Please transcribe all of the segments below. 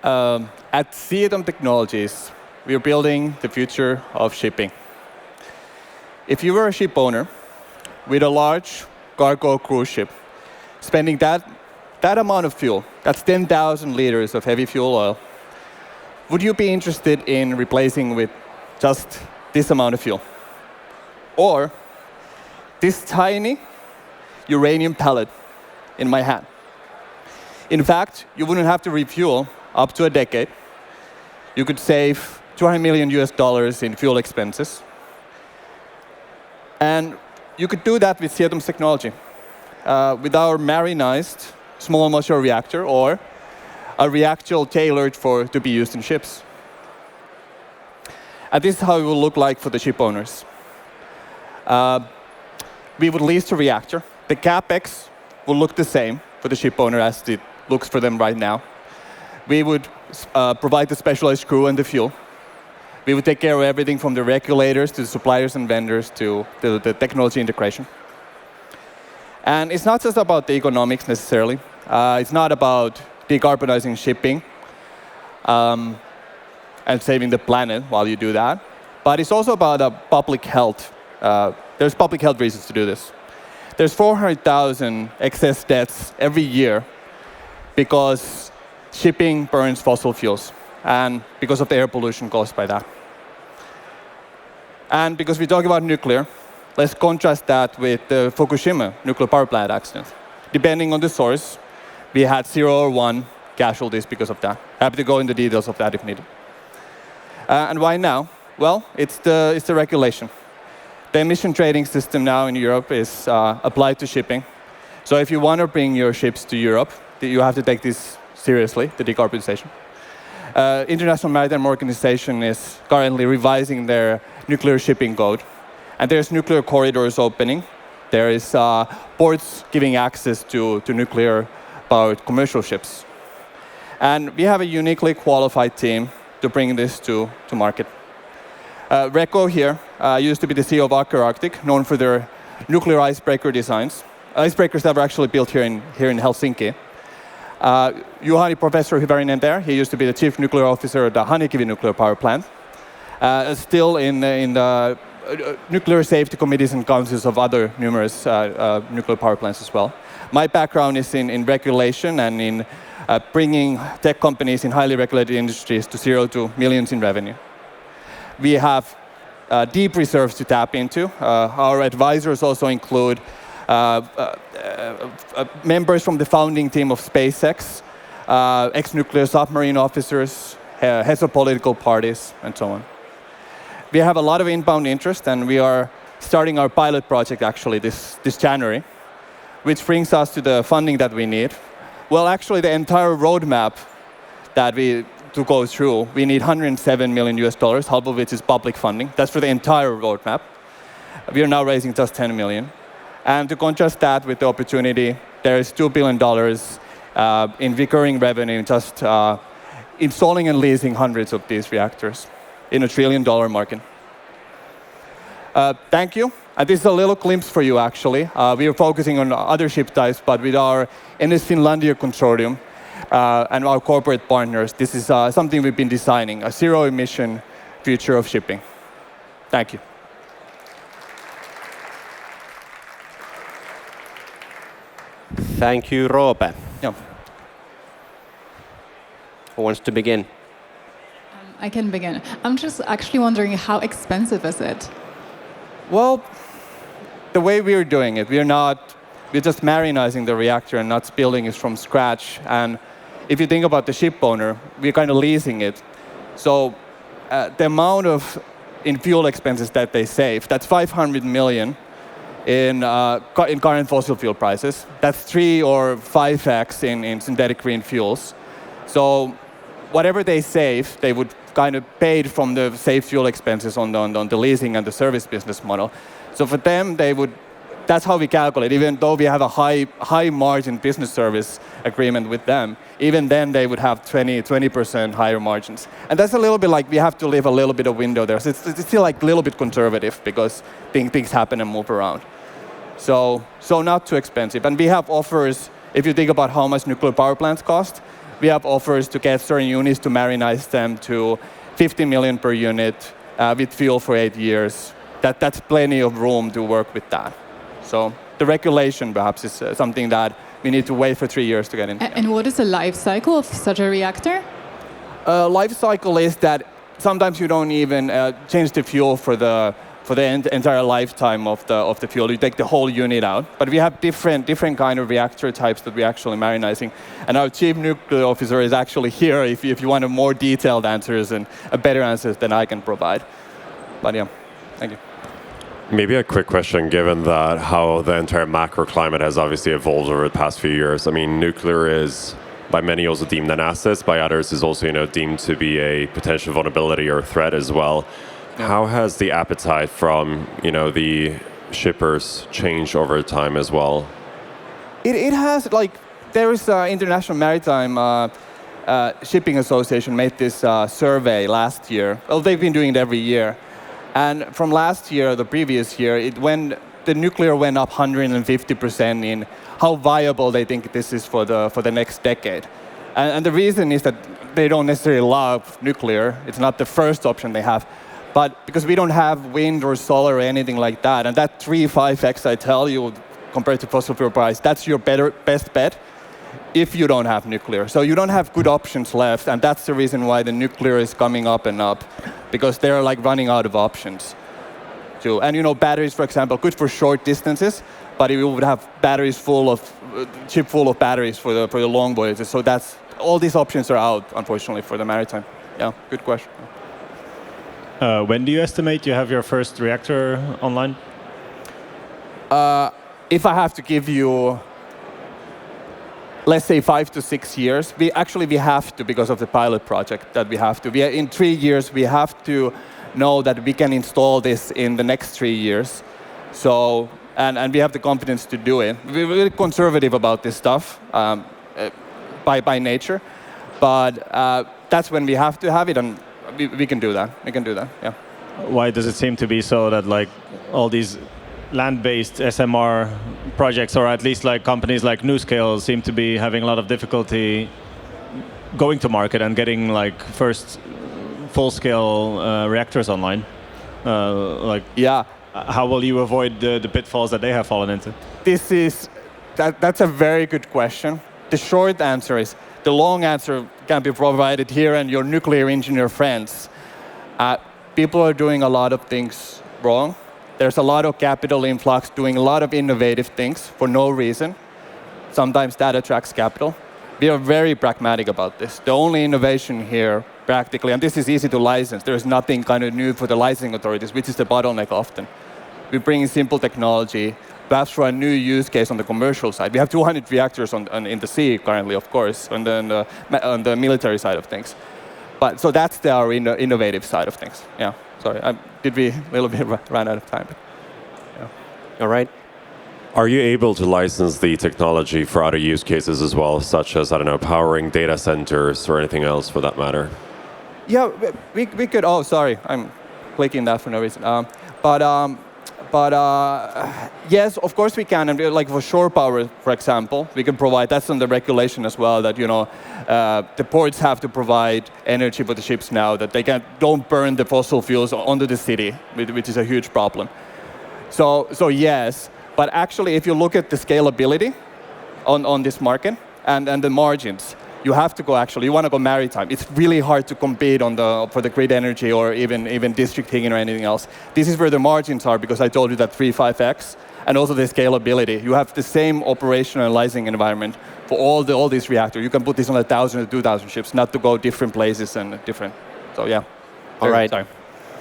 At SEATOM Technologies, we are building the future of shipping. If you were a ship owner with a large cargo cruise ship, spending that amount of fuel, that's 10,000 liters of heavy fuel oil, would you be interested in replacing with just this amount of fuel? Or this tiny uranium pellet in my hand? In fact, you wouldn't have to refuel up to a decade. You could save $200 million in fuel expenses. And you could do that with SEATOM's technology, with our marinized small modular reactor, or a reactor tailored to be used in ships. And this is how it will look like for the ship owners. We would lease the reactor. The CapEx will look the same for the ship owner as it looks for them right now. We would provide the specialized crew and the fuel. We would take care of everything from the regulators to the suppliers and vendors to the technology integration. And it's not just about the economics necessarily. It's not about decarbonizing shipping and saving the planet while you do that. But it's also about public health. There's public health reasons to do this. There's 400,000 excess deaths every year because shipping burns fossil fuels and because of the air pollution caused by that. And because we talk about nuclear, let's contrast that with the Fukushima nuclear power plant accident. Depending on the source, we had 0 or 1 casualties because of that. Happy to go into details of that if needed. And why now? Well, it's the regulation. The emission trading system now in Europe is applied to shipping. So if you want to bring your ships to Europe, you have to take this seriously, the decarbonization. International Maritime Organization is currently revising their nuclear shipping code. And there's nuclear corridors opening. There is ports giving access to nuclear-powered commercial ships. And we have a uniquely qualified team to bring this to market. Reko here used to be the CEO of Aker Arctic, known for their nuclear icebreaker designs. Icebreakers that were actually built here in Helsinki. Juhani, Professor Hyvärinen there, he used to be the chief nuclear officer at the Hanhikivi nuclear power plant. Still in the nuclear safety committees and councils of other numerous nuclear power plants as well. My background is in regulation and in bringing tech companies in highly regulated industries to 0 to millions in revenue. We have deep reserves to tap into. Our advisors also include members from the founding team of SpaceX, ex-nuclear submarine officers, heads of political parties, and so on. We have a lot of inbound interest, and we are starting our pilot project actually this January, which brings us to the funding that we need. Well, actually, the entire roadmap that to go through, we need $107 million, half of which is public funding. That's for the entire roadmap. We are now raising just $10 million. And to contrast that with the opportunity, there is $2 billion in recurring revenue just installing and leasing hundreds of these reactors in $1 trillion market. Thank you. And this is a little glimpse for you, actually. We are focusing on other ship types, but with our NS Finlandia consortium and our corporate partners, this is something we've been designing, a zero-emission future of shipping. Thank you. Thank you, Roope. Yeah. Who wants to begin? I can begin. I'm just actually wondering, how expensive is it? Well, the way we're doing it, we're just marinizing the reactor and not building it from scratch. And if you think about the ship owner, we're kind of leasing it. So the amount in fuel expenses that they save, that's $500 million in current fossil fuel prices. That's 3 or 5x in synthetic green fuels. So whatever they save, they would kind of pay from the saved fuel expenses on the leasing and the service business model. So for them, that's how we calculate. Even though we have a high margin business service agreement with them, even then they would have 20% higher margins. And that's a little bit like we have to leave a little bit of window there. So it's still like a little bit conservative because things happen and move around. So not too expensive. And we have offers, if you think about how much nuclear power plants cost, We have offers to get certain units to marinize them to 50 million per unit with fuel for 8 years. That's plenty of room to work with that. So the regulation perhaps is something that we need to wait for 3 years to get into. And what is the life cycle of such a reactor? Life cycle is that sometimes you don't even change the fuel for the entire lifetime of the fuel. You take the whole unit out. But we have different kind of reactor types that we're actually marinizing. And our chief nuclear officer is actually here if you want a more detailed answers and a better answers than I can provide. But yeah, thank you. Maybe a quick question, given that how the entire macro climate has obviously evolved over the past few years. I mean, nuclear is by many also deemed an asset, by others is also deemed to be a potential vulnerability or threat as well. Yeah. How has the appetite from the shippers changed over time as well? It has, there is International Maritime Shipping Association made this survey last year. Well, they've been doing it every year. And from last year, the previous year, the nuclear went up 150% in how viable they think this is for the next decade. And the reason is that they don't necessarily love nuclear. It's not the first option they have. But because we don't have wind or solar or anything like that, and that 3-5x I tell you, compared to fossil fuel price, that's your best bet if you don't have nuclear. So you don't have good options left, and that's the reason why the nuclear is coming up and up, because they're running out of options. And batteries, for example, good for short distances, but we would have batteries ship full of batteries for the long voyages. So all these options are out, unfortunately, for the maritime. Yeah, good question. When do you estimate you have your first reactor online? If I have to give you, let's say 5 to 6 years, we have to, because of the pilot project that we have to. In 3 years, we have to know that we can install this in the next 3 years. So, and we have the confidence to do it. We're really conservative about this stuff by nature, but that's when we have to have it, and we can do that. We can do that, yeah. Why does it seem to be so that all these land-based SMR projects, or at least companies like NuScale, seem to be having a lot of difficulty going to market and getting first full-scale reactors online? Yeah. How will you avoid the pitfalls that they have fallen into? That's a very good question. The short answer is, the long answer can be provided here and your nuclear engineer friends. People are doing a lot of things wrong. There's a lot of capital influx doing a lot of innovative things for no reason. Sometimes that attracts capital. We are very pragmatic about this. The only innovation here, practically, and this is easy to license, there's nothing kind of new for the licensing authorities, which is the bottleneck often. We bring in simple technology, perhaps for a new use case on the commercial side. We have 200 reactors in the sea currently, of course, and then on the military side of things. But so that's our innovative side of things. Yeah. Sorry, did we a little bit run out of time? Yeah. All right. Are you able to license the technology for other use cases as well, such as, powering data centers or anything else for that matter? Yeah, we could. Oh, sorry, I'm clicking that for no reason. But yes, of course we can. And for shore power, for example, we can provide. That's on the regulation as well. That the ports have to provide energy for the ships now. That they don't burn the fossil fuels onto the city, which is a huge problem. So yes, but actually, if you look at the scalability on this market and the margins, you have to go you want to go maritime. It's really hard to compete for the grid energy or even district heating or anything else. This is where the margins are, because I told you that 3-5x, and also the scalability. You have the same operational and licensing environment for all these reactors. You can put this on 1,000 or 2,000 ships, not to go different places and different. So yeah. All right. Sorry.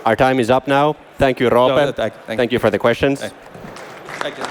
Our time is up now. Thank you, Roope. No, thank you for the questions. Thank you.